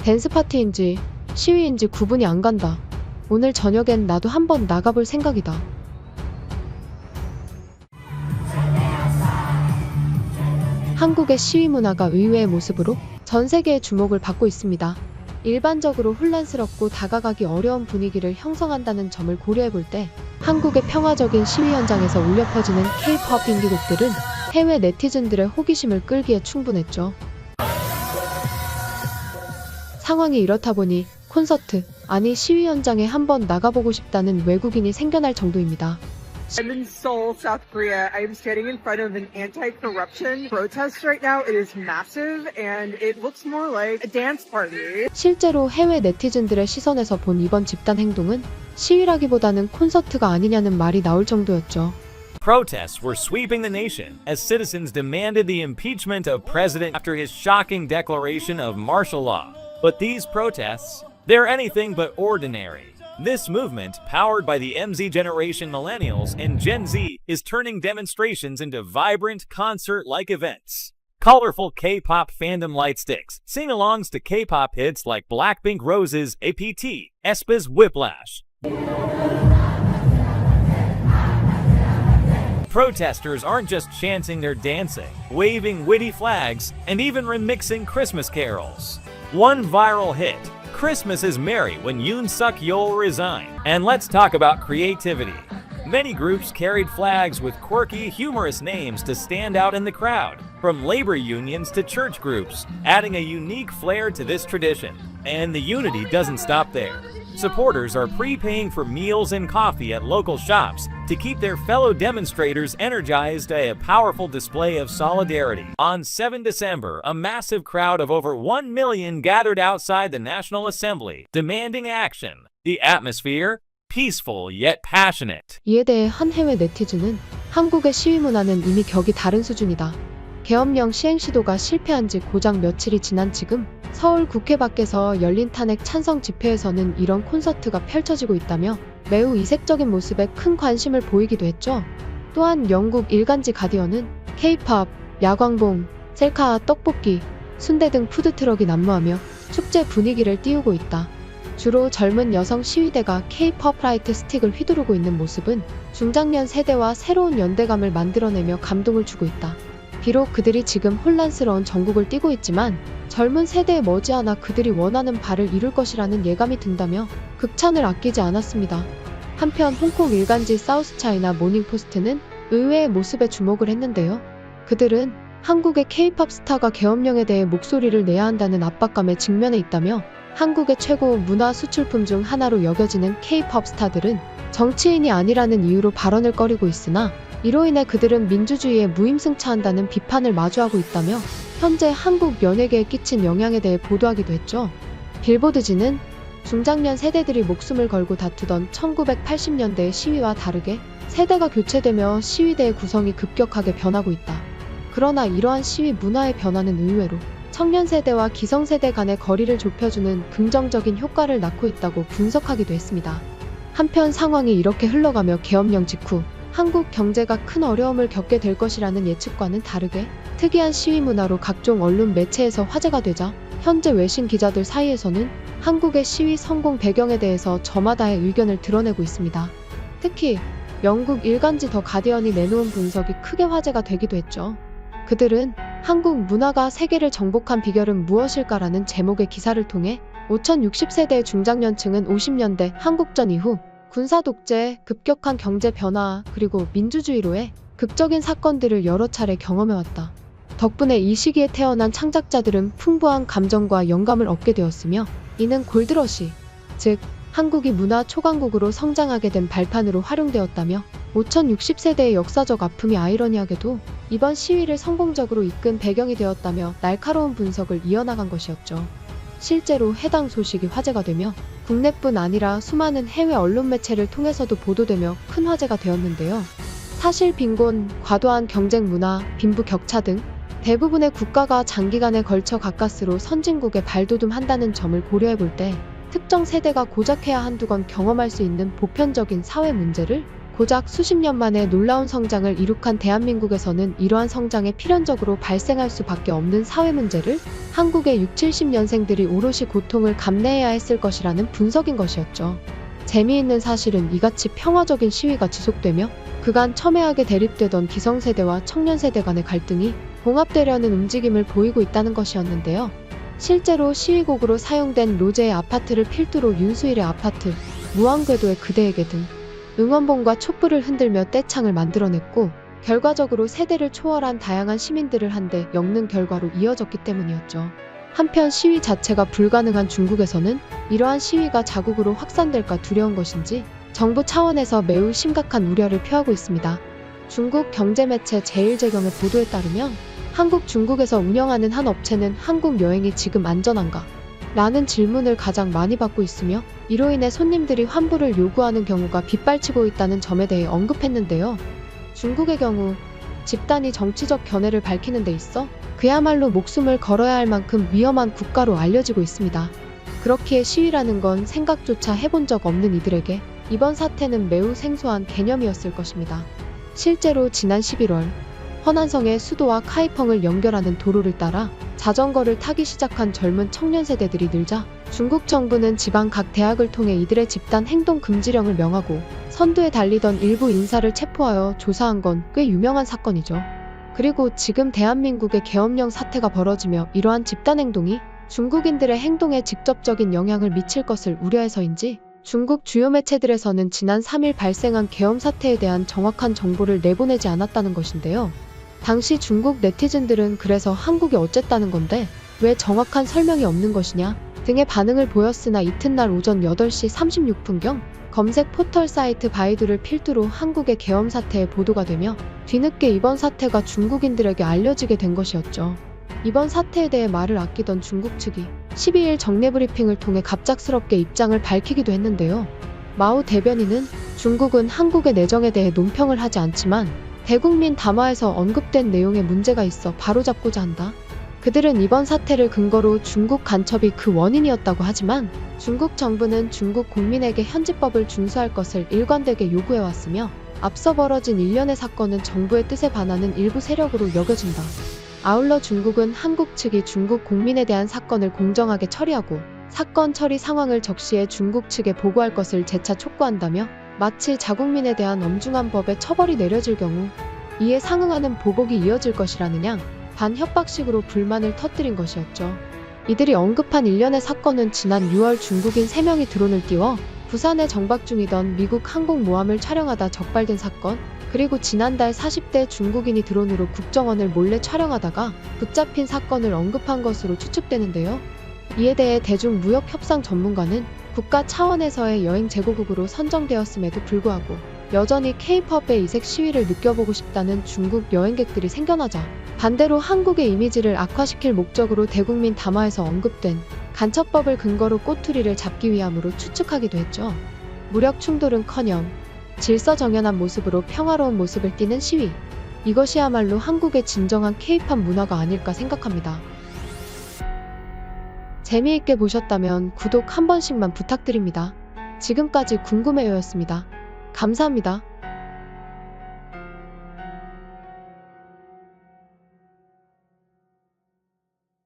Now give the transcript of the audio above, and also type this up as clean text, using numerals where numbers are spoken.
댄스 파티인지 시위인지 구분이 안 간다. 오늘 저녁엔 나도 한번 나가볼 생각이다. 한국의 시위 문화가 의외의 모습으로 전 세계의 주목을 받고 있습니다. 일반적으로 혼란스럽고 다가가기 어려운 분위기를 형성한다는 점을 고려해볼 때 한국의 평화적인 시위 현장에서 울려 퍼지는 K-POP 인기곡들은 해외 네티즌들의 호기심을 끌기에 충분했죠. 상황이 이렇다 보니 콘서트, 아니 시위 현장에 한번 나가보고 싶다는 외국인이 생겨날 정도입니다. I'm in Seoul, South Korea. I am standing in front of an anti-corruption protest right now. It is massive and it looks more like a dance party. 실제로 해외 네티즌들의 시선에서 본 이번 집단 행동은 시위라기보다는 콘서트가 아니냐는 말이 나올 정도였죠. Protests were sweeping the nation as citizens demanded the impeachment of President after his shocking declaration of martial law. But these protests, they're anything but ordinary. This movement, powered by the MZ generation millennials and Gen Z, is turning demonstrations into vibrant, concert-like events. Colorful K-pop fandom light sticks, sing-alongs to K-pop hits like Blackpink Rose's APT, aespa's Whiplash. Protesters aren't just chanting, they're dancing, waving witty flags, and even remixing Christmas carols. One viral hit, Christmas is Merry when Yoon Suk Yeol resigned. And let's talk about creativity. Many groups carried flags with quirky, humorous names to stand out in the crowd, from labor unions to church groups, adding a unique flair to this tradition. And the unity doesn't stop there. Supporters are prepaying for meals and coffee at local shops to keep their fellow demonstrators energized by a powerful display of solidarity. On 7 December, a massive crowd of over 1 million gathered outside the National Assembly, demanding action. The atmosphere? Peaceful yet passionate. 이에 대해 한 해외 네티즌은 한국의 시위 문화는 이미 격이 다른 수준이다. 계엄령 시행 시도가 실패한 지 고작 며칠이 지난 지금 서울 국회 밖에서 열린 탄핵 찬성 집회에서는 이런 콘서트가 펼쳐지고 있다며 매우 이색적인 모습에 큰 관심을 보이기도 했죠. 또한 영국 일간지 가디언은 K-POP, 야광봉, 셀카, 떡볶이, 순대 등 푸드트럭이 난무하며 축제 분위기를 띄우고 있다. 주로 젊은 여성 시위대가 K-POP 라이트 스틱을 휘두르고 있는 모습은 중장년 세대와 새로운 연대감을 만들어내며 감동을 주고 있다. 비록 그들이 지금 혼란스러운 전국을 띄고 있지만 젊은 세대에 머지않아 그들이 원하는 바를 이룰 것이라는 예감이 든다며 극찬을 아끼지 않았습니다. 한편 홍콩 일간지 사우스차이나 모닝포스트는 의외의 모습에 주목을 했는데요. 그들은 한국의 K-POP 스타가 계엄령에 대해 목소리를 내야 한다는 압박감에 직면해 있다며 한국의 최고 문화 수출품 중 하나로 여겨지는 K-POP 스타들은 정치인이 아니라는 이유로 발언을 꺼리고 있으나 이로 인해 그들은 민주주의에 무임승차한다는 비판을 마주하고 있다며 현재 한국 연예계에 끼친 영향에 대해 보도하기도 했죠. 빌보드지는 중장년 세대들이 목숨을 걸고 다투던 1980년대의 시위와 다르게 세대가 교체되며 시위대의 구성이 급격하게 변하고 있다. 그러나 이러한 시위 문화의 변화는 의외로 청년 세대와 기성 세대 간의 거리를 좁혀주는 긍정적인 효과를 낳고 있다고 분석하기도 했습니다. 한편 상황이 이렇게 흘러가며 계엄령 직후 한국 경제가 큰 어려움을 겪게 될 것이라는 예측과는 다르게 특이한 시위 문화로 각종 언론 매체에서 화제가 되자 현재 외신 기자들 사이에서는 한국의 시위 성공 배경에 대해서 저마다의 의견을 드러내고 있습니다. 특히 영국 일간지 더 가디언이 내놓은 분석이 크게 화제가 되기도 했죠. 그들은 한국 문화가 세계를 정복한 비결은 무엇일까라는 제목의 기사를 통해 5060세대의 중장년층은 50년대 한국전 이후 군사 독재, 급격한 경제 변화, 그리고 민주주의로의 극적인 사건들을 여러 차례 경험해왔다. 덕분에 이 시기에 태어난 창작자들은 풍부한 감정과 영감을 얻게 되었으며 이는 골드러시, 즉 한국이 문화 초강국으로 성장하게 된 발판으로 활용되었다며 5060세대의 역사적 아픔이 아이러니하게도 이번 시위를 성공적으로 이끈 배경이 되었다며 날카로운 분석을 이어나간 것이었죠. 실제로 해당 소식이 화제가 되며 국내뿐 아니라 수많은 해외 언론 매체를 통해서도 보도되며 큰 화제가 되었는데요. 사실 빈곤, 과도한 경쟁 문화, 빈부격차 등 대부분의 국가가 장기간에 걸쳐 가까스로 선진국에 발돋움한다는 점을 고려해볼 때 특정 세대가 고작 해야 한두 건 경험할 수 있는 보편적인 사회 문제를 고작 수십 년 만에 놀라운 성장을 이룩한 대한민국에서는 이러한 성장에 필연적으로 발생할 수밖에 없는 사회 문제를 한국의 60, 70년생들이 오롯이 고통을 감내해야 했을 것이라는 분석인 것이었죠. 재미있는 사실은 이같이 평화적인 시위가 지속되며 그간 첨예하게 대립되던 기성세대와 청년세대 간의 갈등이 봉합되려는 움직임을 보이고 있다는 것이었는데요. 실제로 시위곡으로 사용된 로제의 아파트를 필두로 윤수일의 아파트, 무한궤도의 그대에게 등 응원봉과 촛불을 흔들며 떼창을 만들어냈고 결과적으로 세대를 초월한 다양한 시민들을 한데 엮는 결과로 이어졌기 때문이었죠. 한편 시위 자체가 불가능한 중국에서는 이러한 시위가 자국으로 확산될까 두려운 것인지 정부 차원에서 매우 심각한 우려를 표하고 있습니다. 중국 경제매체 제1재경의 보도에 따르면 중국에서 운영하는 한 업체는 한국 여행이 지금 안전한가? 라는 질문을 가장 많이 받고 있으며 이로 인해 손님들이 환불을 요구하는 경우가 빗발치고 있다는 점에 대해 언급했는데요. 중국의 경우 집단이 정치적 견해를 밝히는 데 있어 그야말로 목숨을 걸어야 할 만큼 위험한 국가로 알려지고 있습니다. 그렇기에 시위라는 건 생각조차 해본 적 없는 이들에게 이번 사태는 매우 생소한 개념이었을 것입니다. 실제로 지난 11월 허난성의 수도와 카이펑을 연결하는 도로를 따라 자전거를 타기 시작한 젊은 청년 세대들이 늘자 중국 정부는 지방 각 대학을 통해 이들의 집단 행동 금지령을 명하고 선두에 달리던 일부 인사를 체포하여 조사한 건 꽤 유명한 사건이죠. 그리고 지금 대한민국의 계엄령 사태가 벌어지며 이러한 집단 행동이 중국인들의 행동에 직접적인 영향을 미칠 것을 우려해서인지 중국 주요 매체들에서는 지난 3일 발생한 계엄 사태에 대한 정확한 정보를 내보내지 않았다는 것인데요. 당시 중국 네티즌들은 그래서 한국이 어쨌다는 건데 왜 정확한 설명이 없는 것이냐 등의 반응을 보였으나 이튿날 오전 8시 36분경 검색 포털 사이트 바이두를 필두로 한국의 계엄 사태에 보도가 되며 뒤늦게 이번 사태가 중국인들에게 알려지게 된 것이었죠. 이번 사태에 대해 말을 아끼던 중국 측이 12일 정례 브리핑을 통해 갑작스럽게 입장을 밝히기도 했는데요. 마오 대변인은 중국은 한국의 내정에 대해 논평을 하지 않지만 대국민 담화에서 언급된 내용에 문제가 있어 바로잡고자 한다. 그들은 이번 사태를 근거로 중국 간첩이 그 원인이었다고 하지만 중국 정부는 중국 국민에게 현지법을 준수할 것을 일관되게 요구해왔으며 앞서 벌어진 일련의 사건은 정부의 뜻에 반하는 일부 세력으로 여겨진다. 아울러 중국은 한국 측이 중국 국민에 대한 사건을 공정하게 처리하고 사건 처리 상황을 적시해 중국 측에 보고할 것을 재차 촉구한다며 마치 자국민에 대한 엄중한 법의 처벌이 내려질 경우 이에 상응하는 보복이 이어질 것이라는 양 반협박식으로 불만을 터뜨린 것이었죠. 이들이 언급한 일련의 사건은 지난 6월 중국인 3명이 드론을 띄워 부산에 정박 중이던 미국 항공모함을 촬영하다 적발된 사건, 그리고 지난달 40대 중국인이 드론으로 국정원을 몰래 촬영하다가 붙잡힌 사건을 언급한 것으로 추측되는데요. 이에 대해 대중무역협상 전문가는 국가 차원에서의 여행 제고국으로 선정되었음에도 불구하고 여전히 K-팝의 이색 시위를 느껴보고 싶다는 중국 여행객들이 생겨나자 반대로 한국의 이미지를 악화시킬 목적으로 대국민 담화에서 언급된 간첩법을 근거로 꼬투리를 잡기 위함으로 추측하기도 했죠. 무력 충돌은커녕 질서정연한 모습으로 평화로운 모습을 띠는 시위. 이것이야말로 한국의 진정한 K-팝 문화가 아닐까 생각합니다. 재미있게 보셨다면 구독 한 번씩만 부탁드립니다. 지금까지 궁금해요였습니다. 감사합니다.